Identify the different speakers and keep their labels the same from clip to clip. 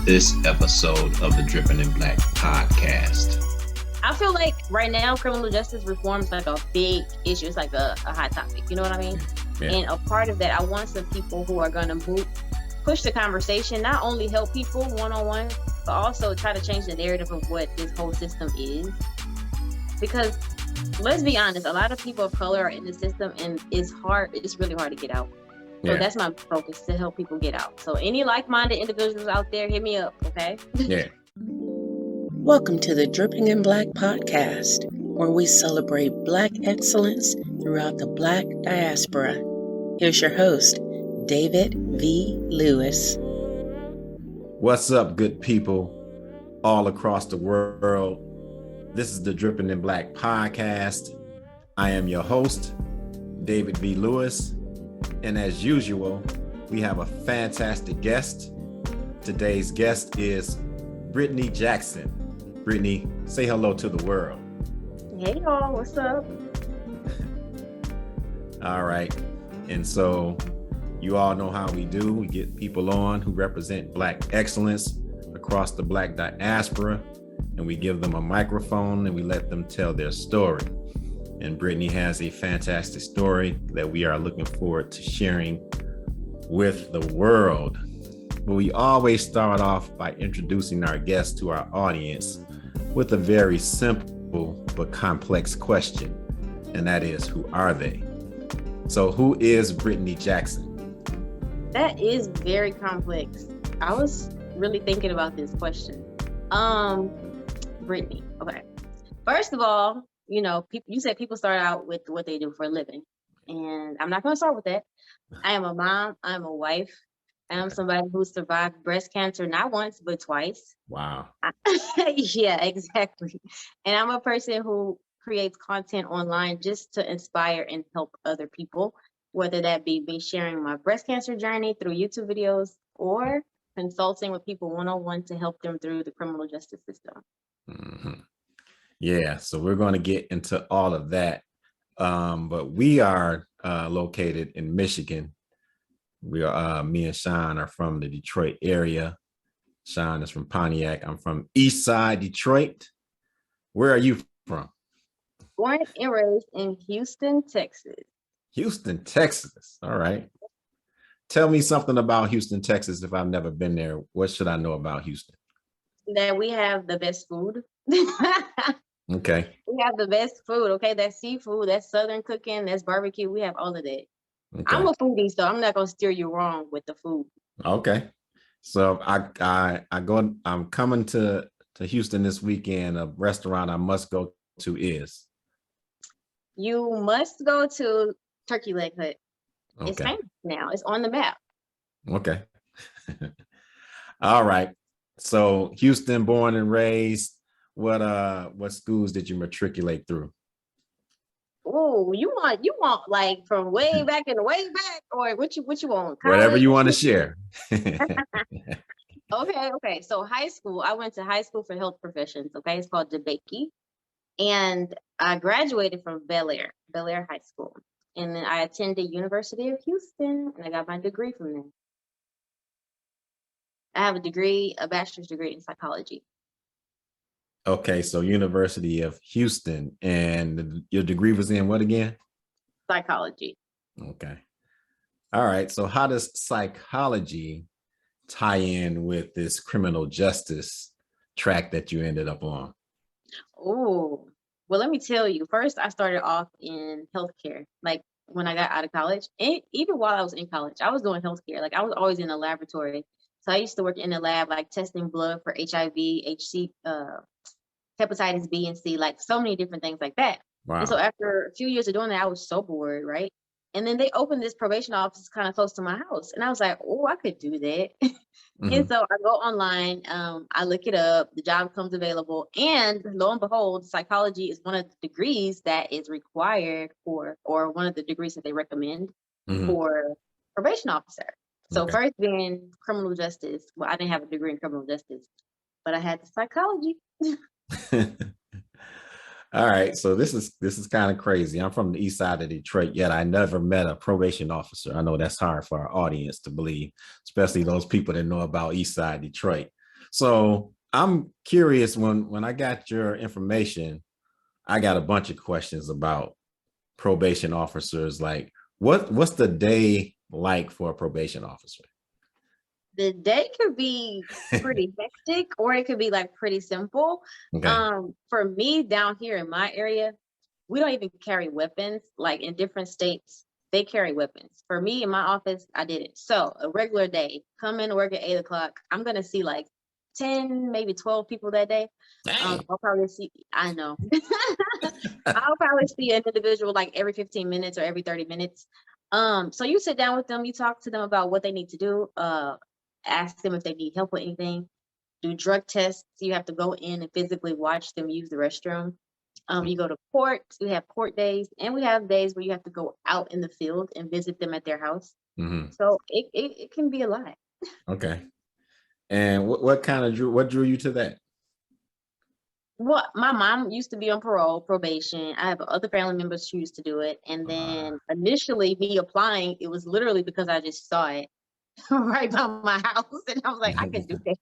Speaker 1: this episode of the Dripping in Black podcast.
Speaker 2: I feel like right now criminal justice reform is like a big issue. It's like a hot topic. You know what I mean? Yeah. And a part of that, I want some people who are going to push the conversation, not only help people one-on-one, but also try to change the narrative of what this whole system is. Because let's be honest, a lot of people of color are in the system and it's really hard to get out. So that's my focus, to help people get out. So any like-minded individuals out there, hit me up, okay?
Speaker 1: Yeah.
Speaker 3: Welcome to the Dripping in Black podcast, where we celebrate Black excellence throughout the Black diaspora. Here's your host, David V. Lewis.
Speaker 1: What's up, good people all across the world? This is the Dripping in Black podcast. I am your host, David V. Lewis. And as usual, we have a fantastic guest. Today's guest is Brittany Jackson. Brittany, say hello to the world.
Speaker 2: Hey y'all, what's up?
Speaker 1: All right. And so you all know how we do. We get people on who represent Black excellence across the Black diaspora, and we give them a microphone and we let them tell their story. And Brittany has a fantastic story that we are looking forward to sharing with the world. But we always start off by introducing our guests to our audience with a very simple but complex question. And that is, who are they? So who is Brittany Jackson?
Speaker 2: That is very complex. I was really thinking about this question. Brittany, okay. First of all, you know, you said people start out with what they do for a living. And I'm not going to start with that. I am a mom. I'm a wife. I am somebody who survived breast cancer, not once, but twice.
Speaker 1: Wow.
Speaker 2: Yeah, exactly. And I'm a person who creates content online just to inspire and help other people, whether that be me sharing my breast cancer journey through YouTube videos or consulting with people one-on-one to help them through the criminal justice system.
Speaker 1: Mm-hmm. Yeah, so we're going to get into all of that. But we are located in Michigan. Me and Sean are from the Detroit area. Sean is from Pontiac. I'm from East Side Detroit. Where are you from?
Speaker 2: Born and raised in Houston, Texas.
Speaker 1: Houston, Texas. All right. Tell me something about Houston, Texas. If I've never been there, what should I know about Houston?
Speaker 2: That we have the best food.
Speaker 1: Okay.
Speaker 2: We have the best food, okay? That's seafood, that's Southern cooking, that's barbecue. We have all of that. Okay. I'm a foodie, so I'm not gonna steer you wrong with the food.
Speaker 1: Okay. So I'm coming to Houston this weekend. A restaurant I must go to is.
Speaker 2: You must go to Turkey Leg Hut. Okay. It's famous now. It's on the map.
Speaker 1: Okay. All right. So Houston, born and raised. What schools did you matriculate through?
Speaker 2: Oh, you want like from way back and way back, or what you want?
Speaker 1: College? Whatever you want to share.
Speaker 2: Okay. So high school, I went to high school for health professions. Okay, it's called DeBakey, and I graduated from Bel Air High School, and then I attended University of Houston, and I got my degree from there. I have a bachelor's degree in psychology.
Speaker 1: Okay, so University of Houston, and your degree was in what again?
Speaker 2: Psychology.
Speaker 1: Okay. All right, so how does psychology tie in with this criminal justice track that you ended up on?
Speaker 2: Oh, well, let me tell you. First, I started off in healthcare. Like when I got out of college, and even while I was in college, I was doing healthcare. Like I was always in the laboratory. So I used to work in the lab, like testing blood for HIV, hepatitis B and C, like so many different things like that. Wow. And so after a few years of doing that, I was so bored, right? And then they opened this probation office kind of close to my house. And I was like, oh, I could do that. Mm-hmm. And so I go online, I look it up, the job comes available. And lo and behold, psychology is one of the degrees that is required or one of the degrees that they recommend for probation officer. So first being criminal justice. Well, I didn't have a degree in criminal justice, but I had the psychology.
Speaker 1: All right, so this is kind of crazy. I'm from the east side of Detroit, yet I never met a probation officer. I know that's hard for our audience to believe, especially those people that know about east side Detroit. So I'm curious, when I got your information, I got a bunch of questions about probation officers. Like what's the day like for a probation officer?
Speaker 2: The day could be pretty hectic, or it could be like pretty simple.
Speaker 1: Okay.
Speaker 2: For me down here in my area, we don't even carry weapons. Like in different states, they carry weapons. For me in my office, I didn't. So a regular day, come in to work at 8 o'clock. I'm gonna see like 10, maybe 12 people that day.
Speaker 1: Dang.
Speaker 2: I'll probably see, I know. I'll probably see an individual like every 15 minutes or every 30 minutes. So you sit down with them, you talk to them about what they need to do, ask them if they need help with anything, do drug tests. You have to go in and physically watch them use the restroom. You go to court, we have court days, and we have days where you have to go out in the field and visit them at their house.
Speaker 1: Mm-hmm.
Speaker 2: So it can be a lot.
Speaker 1: Okay. And what drew you to that?
Speaker 2: Well, my mom used to be on probation. I have other family members who used to do it. And then initially me applying, it was literally because I just saw it right by my house. And I was like, I could do that.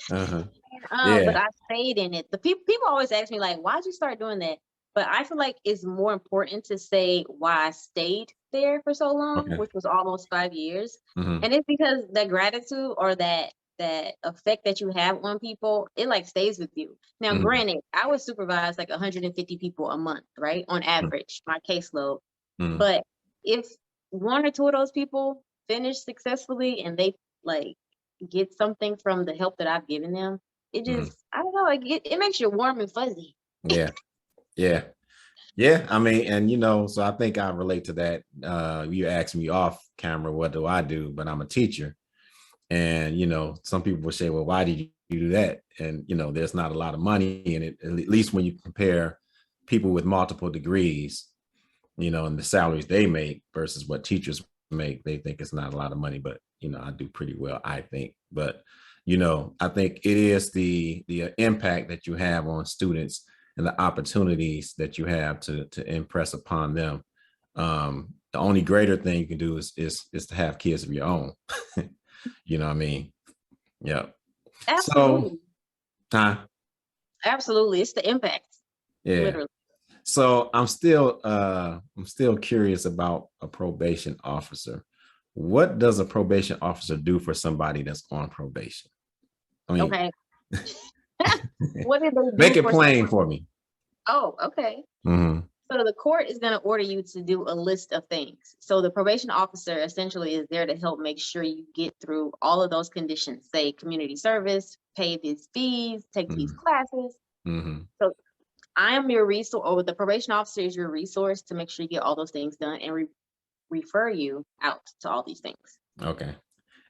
Speaker 1: Uh-huh.
Speaker 2: But
Speaker 1: Yeah.
Speaker 2: I stayed in it. The people always ask me like, why'd you start doing that? But I feel like it's more important to say why I stayed there for so long,
Speaker 1: Okay.
Speaker 2: which was almost 5 years.
Speaker 1: Mm-hmm.
Speaker 2: And it's because that gratitude or that effect that you have on people, it like stays with you. Now,
Speaker 1: Mm-hmm.
Speaker 2: granted, I would supervise like 150 people a month, right? On average, my caseload.
Speaker 1: Mm-hmm.
Speaker 2: But if one or two of those people finish successfully and they like get something from the help that I've given them, it
Speaker 1: Mm-hmm.
Speaker 2: just, I don't know, like it makes you warm and fuzzy.
Speaker 1: Yeah. Yeah. Yeah. I mean, and so I think I relate to that. You asked me off camera, what do I do? But I'm a teacher. And, some people will say, well, why did you do that? And, there's not a lot of money in it, at least when you compare people with multiple degrees, and the salaries they make versus what teachers make. They think it's not a lot of money, but, I do pretty well, I think. But, I think it is the impact that you have on students and the opportunities that you have to impress upon them. The only greater thing you can do is to have kids of your own. You know what I mean? Yeah. So,
Speaker 2: Absolutely. Absolutely. It's the impact.
Speaker 1: yeah.
Speaker 2: Literally.
Speaker 1: So I'm still curious about a probation officer. What does a probation officer do for somebody that's on probation? I mean,
Speaker 2: Okay. What did they do?
Speaker 1: Make it plain for me.
Speaker 2: Oh, okay.
Speaker 1: Mm-hmm.
Speaker 2: So the court is going to order you to do a list of things. So the probation officer essentially is there to help make sure you get through all of those conditions, say community service, pay these fees, take these classes.
Speaker 1: Mm-hmm.
Speaker 2: So I am your resource, or the probation officer is your resource to make sure you get all those things done and refer you out to all these things.
Speaker 1: Okay.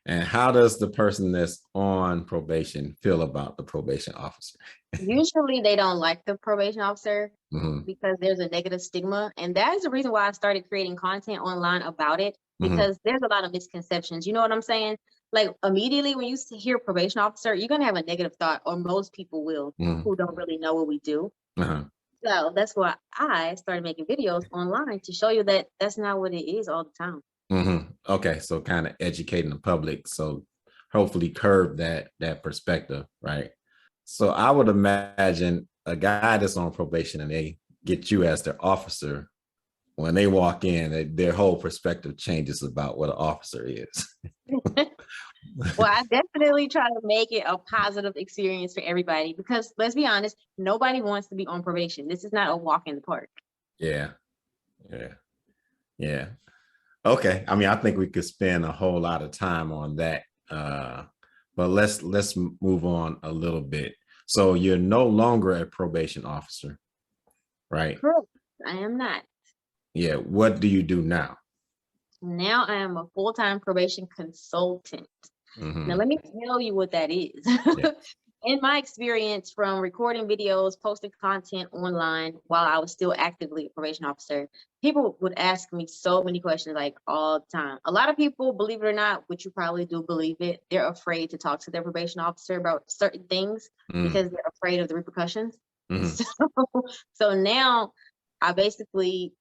Speaker 1: And how does the person that's on probation feel about the probation officer?
Speaker 2: Usually they don't like the probation officer
Speaker 1: Mm-hmm.
Speaker 2: because there's a negative stigma. And that is the reason why I started creating content online about it, because there's a lot of misconceptions. You know what I'm saying? Like immediately when you hear probation officer, you're going to have a negative thought, or most people will, who don't really know what we do.
Speaker 1: Uh-huh.
Speaker 2: So that's why I started making videos online to show you that that's not what it is all the time.
Speaker 1: Mm-hmm. Okay, so kind of educating the public, so hopefully curb that perspective, right? So I would imagine a guy that's on probation and they get you as their officer, when they walk in, their whole perspective changes about what an officer is.
Speaker 2: Well, I definitely try to make it a positive experience for everybody, because let's be honest, nobody wants to be on probation. This is not a walk in the park.
Speaker 1: Yeah. Okay. I mean, I think we could spend a whole lot of time on that. But let's move on a little bit. So you're no longer a probation officer, right?
Speaker 2: Correct. I am not.
Speaker 1: Yeah. What do you do now?
Speaker 2: Now I am a full-time probation consultant. Now, let me tell you what that is.
Speaker 1: Yeah.
Speaker 2: In my experience from recording videos, posting content online while I was still actively a probation officer, people would ask me so many questions, like all the time. A lot of people, believe it or not, which you probably do believe it, they're afraid to talk to their probation officer about certain things because they're afraid of the repercussions. So now I basically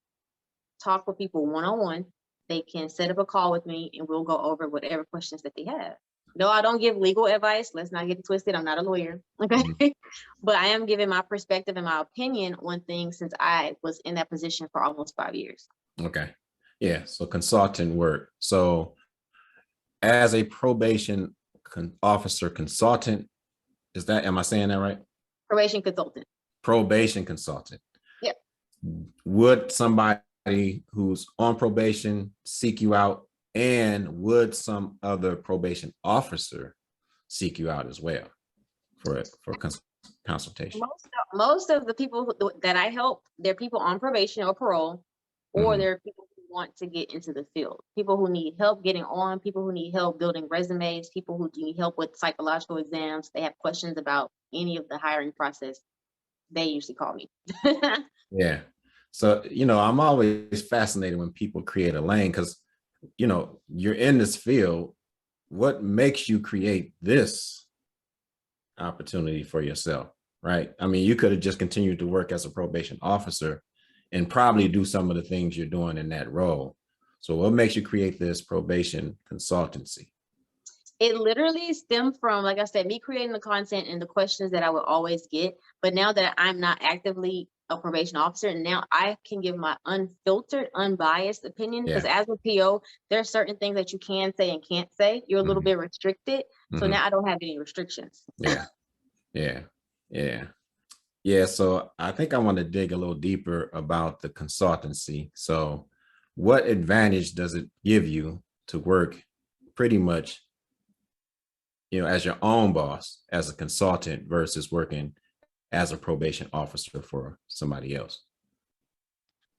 Speaker 2: talk with people one-on-one. They can set up a call with me and we'll go over whatever questions that they have. No, I don't give legal advice. Let's not get it twisted. I'm not a lawyer. Okay. But I am giving my perspective and my opinion on things since I was in that position for almost 5 years.
Speaker 1: Okay. Yeah. So consultant work. So as a probation officer consultant, am I saying that right?
Speaker 2: Probation consultant.
Speaker 1: Probation consultant.
Speaker 2: Yep.
Speaker 1: Would somebody who's on probation seek you out, and would some other probation officer seek you out as well for consultation?
Speaker 2: Most of the people that I help, they're people on probation or parole, or they're people who want to get into the field, people who need help getting on, people who need help building resumes, people who need help with psychological exams. They have questions about any of the hiring process. They usually call me.
Speaker 1: Yeah. So, I'm always fascinated when people create a lane because, you're in this field. What makes you create this opportunity for yourself, right? I mean, you could have just continued to work as a probation officer and probably do some of the things you're doing in that role. So what makes you create this probation consultancy?
Speaker 2: It literally stemmed from, like I said, me creating the content and the questions that I would always get. But now that I'm not actively a probation officer, now I can give my unfiltered, unbiased opinion. Because as a PO, there are certain things that you can say and can't say. You're a little bit restricted. So now I don't have any restrictions.
Speaker 1: Yeah. So I think I want to dig a little deeper about the consultancy. So what advantage does it give you to work pretty much, as your own boss, as a consultant versus working as a probation officer for somebody else?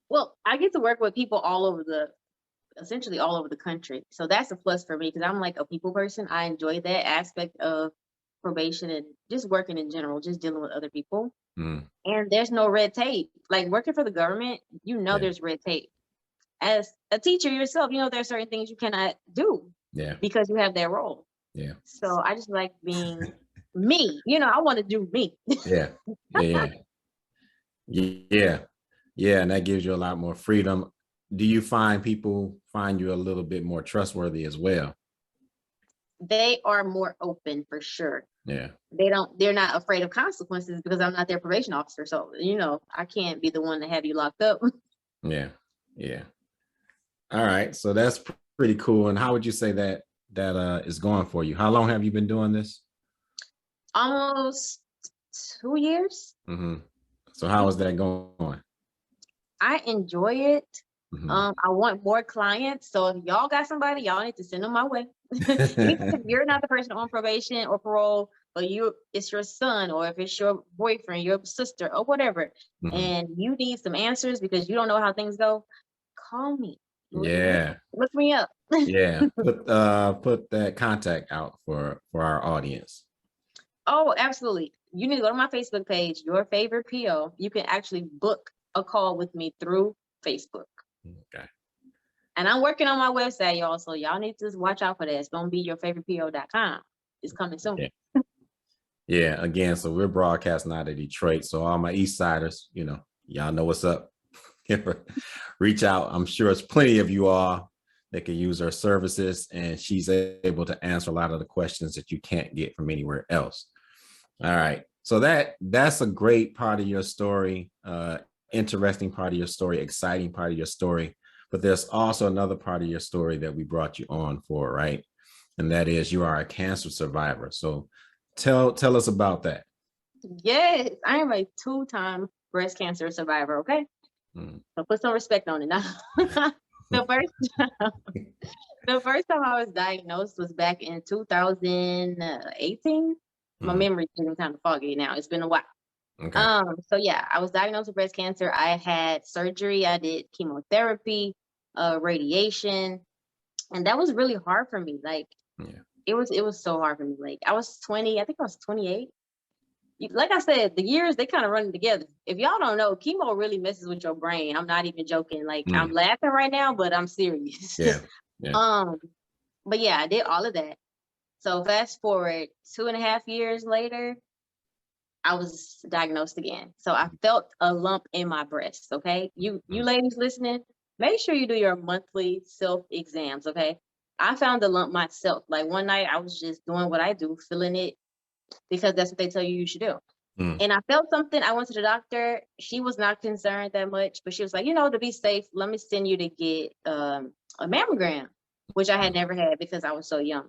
Speaker 2: Well, I get to work with people essentially all over the country. So that's a plus for me because I'm like a people person. I enjoy that aspect of probation and just working in general, just dealing with other people. And there's no red tape. Like working for the government, there's red tape. As a teacher yourself, there's certain things you cannot do because you have that role.
Speaker 1: Yeah.
Speaker 2: So I just like being me. I want to do me.
Speaker 1: Yeah. And that gives you a lot more freedom. Do you find people find you a little bit more trustworthy as well?
Speaker 2: They are more open for sure.
Speaker 1: Yeah.
Speaker 2: They're not afraid of consequences because I'm not their probation officer. So, I can't be the one to have you locked up.
Speaker 1: Yeah. All right. So that's pretty cool. And how would you say that is going for you? How long have you been doing this?
Speaker 2: Almost 2 years.
Speaker 1: So how is that going?
Speaker 2: I enjoy it. I want more clients. So if y'all got somebody, y'all need to send them my way. Even if you're not the person on probation or parole, but it's your son, or if it's your boyfriend, your sister, or whatever, and you need some answers because you don't know how things go, call me. Look me up.
Speaker 1: Put that contact out for our audience.
Speaker 2: Oh, absolutely. You need to go to my Facebook page, Your Favorite P.O. You can actually book a call with me through Facebook.
Speaker 1: Okay.
Speaker 2: And I'm working on my website, y'all. So y'all need to watch out for that. It's going to be yourfavoritepo.com. It's coming soon.
Speaker 1: Yeah. Again, so we're broadcasting out of Detroit. So all my East Siders, y'all know what's up. Reach out. I'm sure it's plenty of you all that can use her services, and she's able to answer a lot of the questions that you can't get from anywhere else. All right. So that's a great part of your story, interesting part of your story, exciting part of your story. But there's also another part of your story that we brought you on for, right? And that is you are a cancer survivor. So tell us about that. Yes,
Speaker 2: I am a 2-time breast cancer survivor. Okay. So put some respect on it now. The first time I was diagnosed was back in 2018. My memory's getting kind of foggy now. It's been a while.
Speaker 1: Okay.
Speaker 2: So yeah, I was diagnosed with breast cancer. I had surgery. I did chemotherapy, radiation, and that was really hard for me. Like, it was so hard for me. Like, I was 20. I think I was 28. Like I said, the years, they kind of run together. If y'all don't know, chemo really messes with your brain. I'm not even joking. Like, I'm laughing right now, but I'm serious. But yeah, I did all of that. So fast forward 2.5 years later, I was diagnosed again. So I felt a lump in my breast. Okay. You ladies listening, make sure you do your monthly self exams. Okay. I found the lump myself. Like one night I was just doing what I do, feeling it because that's what they tell you should do. And I felt something. I went to the doctor. She was not concerned that much, but she was like, to be safe, let me send you to get a mammogram, which I had never had because I was so young.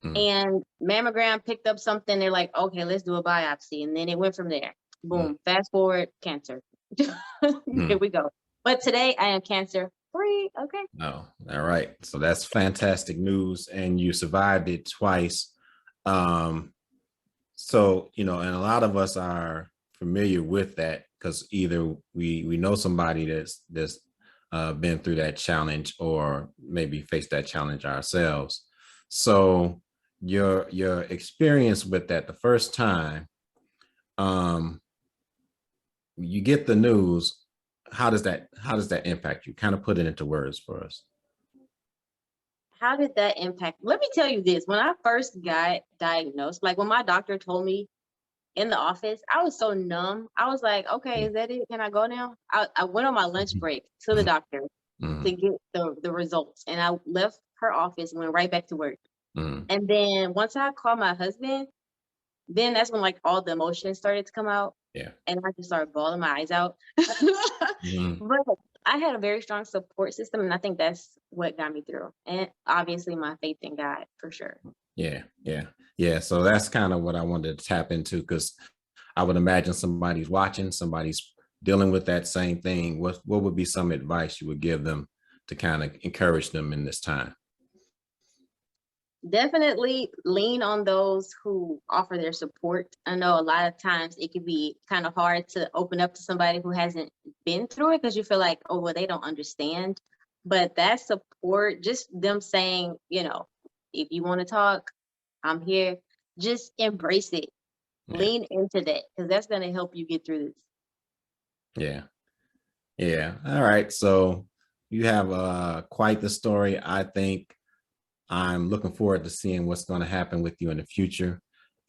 Speaker 2: And mammogram picked up something. They're like, okay, let's do a biopsy. And then it went from there. Boom. Fast forward, cancer. Here we go. But today I am cancer free. Okay.
Speaker 1: Oh, all right. So that's fantastic news. And you survived it twice. So, and a lot of us are familiar with that because either we know somebody that's been through that challenge or maybe faced that challenge ourselves. So your experience with that the first time, you get the news, how does that impact you? Kind of put it into words for us.
Speaker 2: How did that impact? Let me tell you this. When I first got diagnosed, like when my doctor told me in the office, I was so numb. I was like, okay, is that it? Can I go now? I went on my lunch break to the doctor to get the results. And I left her office and went right back to work. And then once I called my husband, then that's when like all the emotions started to come out.
Speaker 1: Yeah.
Speaker 2: And I just started bawling my eyes out. But I had a very strong support system, and I think that's what got me through. And obviously my faith in God, for sure.
Speaker 1: Yeah. So that's kind of what I wanted to tap into, because I would imagine somebody's watching, somebody's dealing with that same thing. What would be some advice you would give them to kind of encourage them in this time?
Speaker 2: Definitely lean on those who offer their support. I know a lot of times it can be kind of hard to open up to somebody who hasn't been through it because you feel like, oh, well, they don't understand. But that support, just them saying, if you want to talk, I'm here. Just embrace it. Yeah. Lean into that because that's going to help you get through this.
Speaker 1: Yeah. All right. So you have quite the story. I think I'm looking forward to seeing what's going to happen with you in the future.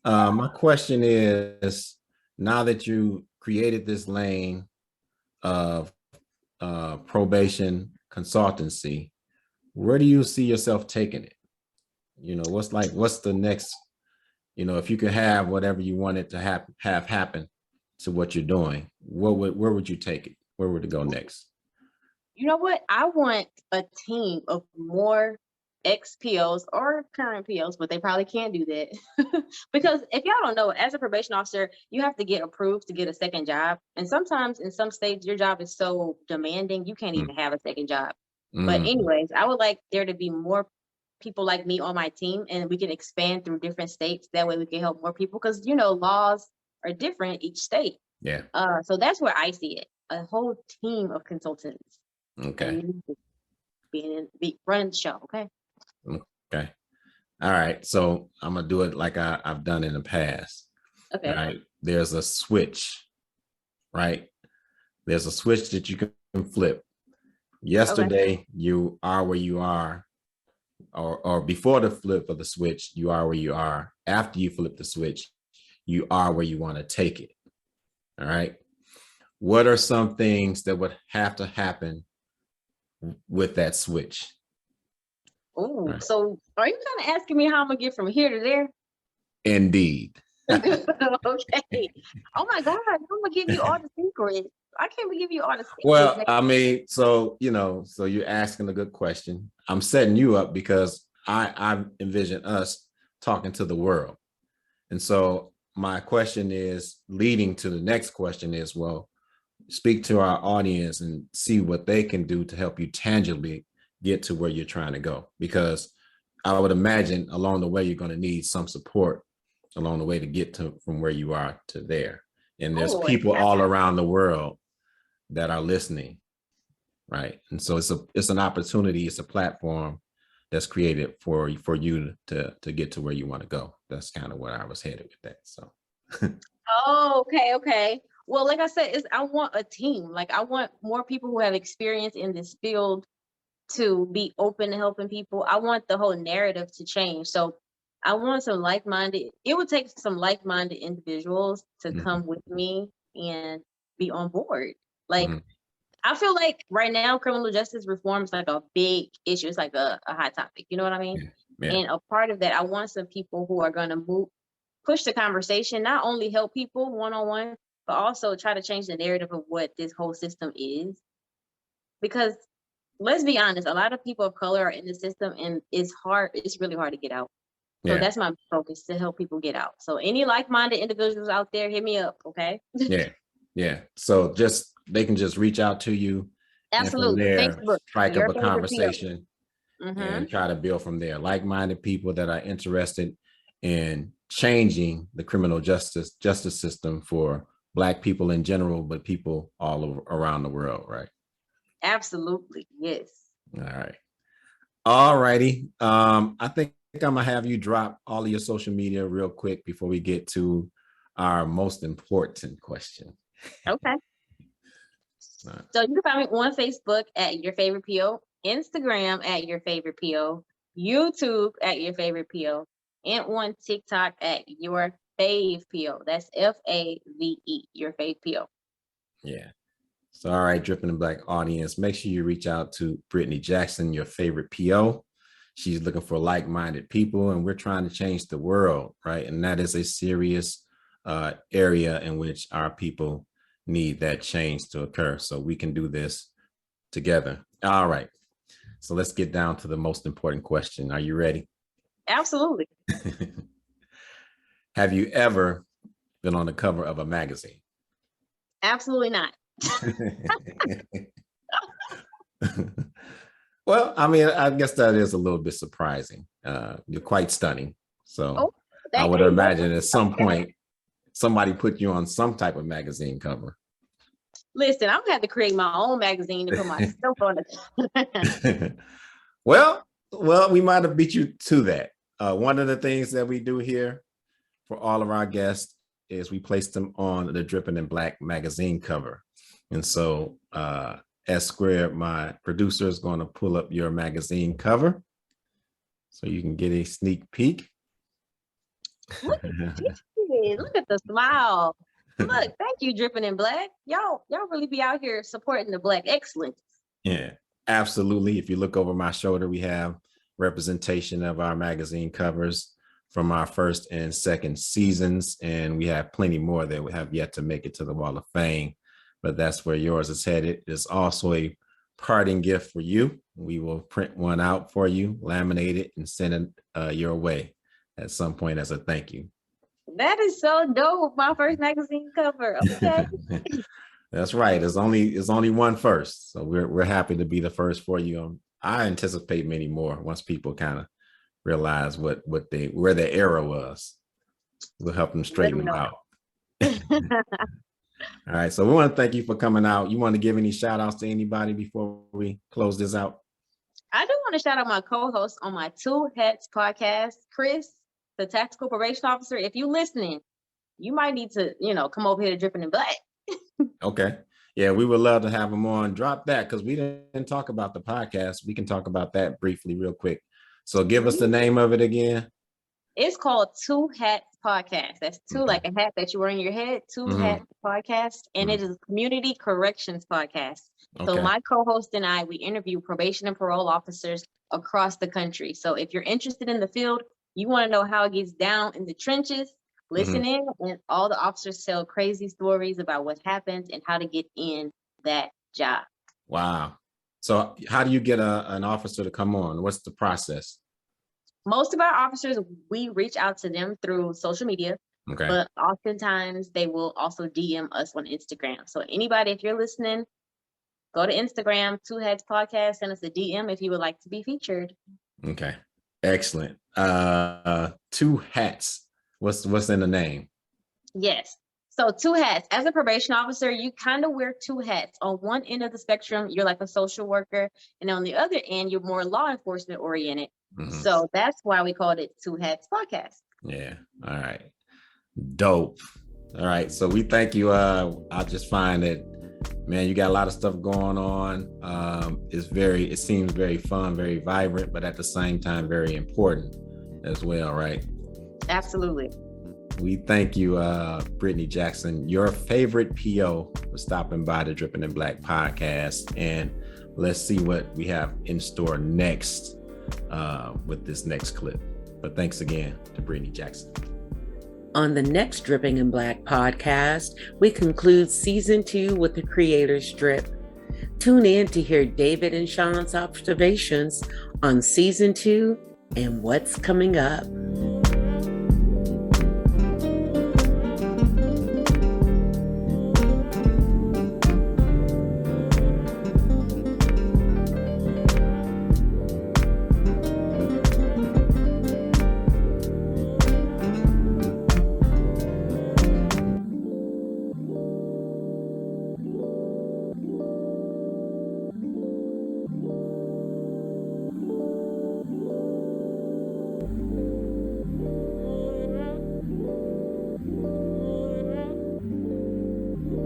Speaker 1: My question is, now that you created this lane of probation consultancy, where do you see yourself taking it? What's the next, if you could have whatever you wanted to have happen to what you're doing, where would you take it? Where would it go next?
Speaker 2: You know what? I want a team of more ex-POs or current POs, but they probably can't do that. Because if y'all don't know, as a probation officer, you have to get approved to get a second job. And sometimes in some states, your job is so demanding, you can't even have a second job. But anyways, I would like there to be more people like me on my team, and we can expand through different states. That way we can help more people because, laws are different each state.
Speaker 1: Yeah.
Speaker 2: So that's where I see it. A whole team of consultants.
Speaker 1: Okay.
Speaker 2: Run the show. Okay.
Speaker 1: All right. So I'm gonna do it like I've done in the past.
Speaker 2: Okay.
Speaker 1: All right. There's a switch, right? There's a switch that you can flip. Yesterday, you are where you are, or before the flip of the switch, you are where you are. After you flip the switch, you are where you want to take it. All right. What are some things that would have to happen with that switch?
Speaker 2: Oh, right. So are you kind of asking me how I'm gonna get from here to there?
Speaker 1: Indeed.
Speaker 2: Okay. Oh my God, I'm gonna give you all the secrets. I can't give you all the secrets.
Speaker 1: Well, I mean, so you're asking a good question. I'm setting you up because I envision us talking to the world. And so my question is, leading to the next question is, well, speak to our audience and see what they can do to help you tangibly get to where you're trying to go. Because I would imagine along the way, you're going to need some support along the way to get from where you are to there. And there's people all around the world that are listening, right? And so it's an opportunity, it's a platform that's created for you to get to where you want to go. That's kind of where I was headed with that. So.
Speaker 2: Oh, okay. Well, like I said, I want a team. Like I want more people who have experience in this field to be open to helping people. I want the whole narrative to change. So I want it would take some like-minded individuals to come with me and be on board. Like I feel like right now criminal justice reform is like a big issue. It's like a hot topic. You know what I mean?
Speaker 1: Yeah.
Speaker 2: And a part of that, I want some people who are going to push the conversation, not only help people one-on-one, but also try to change the narrative of what this whole system is. Because let's be honest, a lot of people of color are in the system and it's really hard to get out. So that's my focus, to help people get out. So any like-minded individuals out there, hit me up, okay?
Speaker 1: Yeah. So they can just reach out to you.
Speaker 2: Absolutely.
Speaker 1: And from there, strike up a conversation
Speaker 2: Mm-hmm.
Speaker 1: and try to build from there. Like-minded people that are interested in changing the criminal justice system for Black people in general, but people all around the world, right?
Speaker 2: Absolutely. Yes.
Speaker 1: All righty. I think I'm gonna have you drop all of your social media real quick before we get to our most important question.
Speaker 2: Okay. So you can find me on Facebook at Your Favorite P.O, Instagram at Your Favorite P.O, YouTube at Your Favorite P.O, and on TikTok at Your Fave P.O. That's F-A-V-E, Your Fave P.O.
Speaker 1: Yeah. So, all right, Dripping in Black audience, make sure you reach out to Brittany Jackson, Your Favorite P.O. She's looking for like-minded people, and we're trying to change the world, right? And that is a serious area in which our people need that change to occur. So we can do this together. All right. So let's get down to the most important question. Are you ready?
Speaker 2: Absolutely.
Speaker 1: Have you ever been on the cover of a magazine?
Speaker 2: Absolutely not.
Speaker 1: Well, I mean, I guess that is a little bit surprising. You're quite stunning. So I would imagine at some point, somebody put you on some type of magazine cover.
Speaker 2: Listen, I'm gonna have to create my own magazine to put myself on it.
Speaker 1: Well, we might have beat you to that. One of the things that we do here for all of our guests is we place them on the Dripping in Black magazine cover. And so S Squared, my producer, is going to pull up your magazine cover so you can get a sneak peek.
Speaker 2: Look at the smile. Look, thank you, Dripping in Black. Y'all really be out here supporting the Black excellence.
Speaker 1: Yeah, absolutely. If you look over my shoulder, we have representation of our magazine covers from our first and second seasons, and we have plenty more that we have yet to make it to the Wall of Fame, but that's where yours is headed. It's also a parting gift for you. We will print one out for you, laminate it, and send it your way at some point as a thank you.
Speaker 2: That is so dope. My first magazine cover. Okay.
Speaker 1: That's right. There's only one first. So we're happy to be the first for you. I anticipate many more once people kind of realize where the error was. We'll help them straighten them out. All right. So we want to thank you for coming out. You want to give any shout outs to anybody before we close this out?
Speaker 2: I do want to shout out my co-host on my Two Hats podcast, Chris, the tactical probation officer. If you're listening, you might need to, come over here to Dripping in Black.
Speaker 1: Okay. Yeah, we would love to have him on. Drop that because we didn't talk about the podcast. We can talk about that briefly real quick. So give us the name of it again. It's
Speaker 2: called Two Hats Podcast. That's two, like a hat that you wear in your head. Two Hats Podcast. And it is a community corrections podcast. Okay. So my co-host and I, we interview probation and parole officers across the country. So if you're interested in the field, you want to know how it gets down in the trenches, listen in, and all the officers tell crazy stories about what happens and how to get in that job.
Speaker 1: Wow. So how do you get an officer to come on? What's the process?
Speaker 2: Most of our officers, we reach out to them through social media, but oftentimes they will also DM us on Instagram. So anybody, if you're listening, go to Instagram, Two Hats Podcast, send us a DM if you would like to be featured.
Speaker 1: Okay. Excellent. Two Hats. What's in the name?
Speaker 2: Yes. So Two Hats. As a probation officer, you kind of wear two hats. On one end of the spectrum, you're like a social worker, and on the other end, you're more law enforcement oriented. So that's why we called it Two Hats Podcast. Yeah.
Speaker 1: All right. Dope. All right. So we thank you. I just find that, man, you got a lot of stuff going on. It seems very fun, very vibrant, but at the same time, very important as well, right?
Speaker 2: Absolutely.
Speaker 1: We thank you, Brittany Jackson, Your Favorite P.O, for stopping by the Dripping in Black podcast. And let's see what we have in store next with this next clip. But thanks again to Brittany Jackson.
Speaker 3: On the next Dripping in Black podcast, we conclude season 2 with the creator's drip. Tune in to hear David and Sean's observations on season 2 and what's coming up.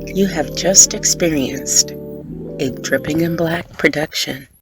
Speaker 3: You have just experienced a Dripping in Black production.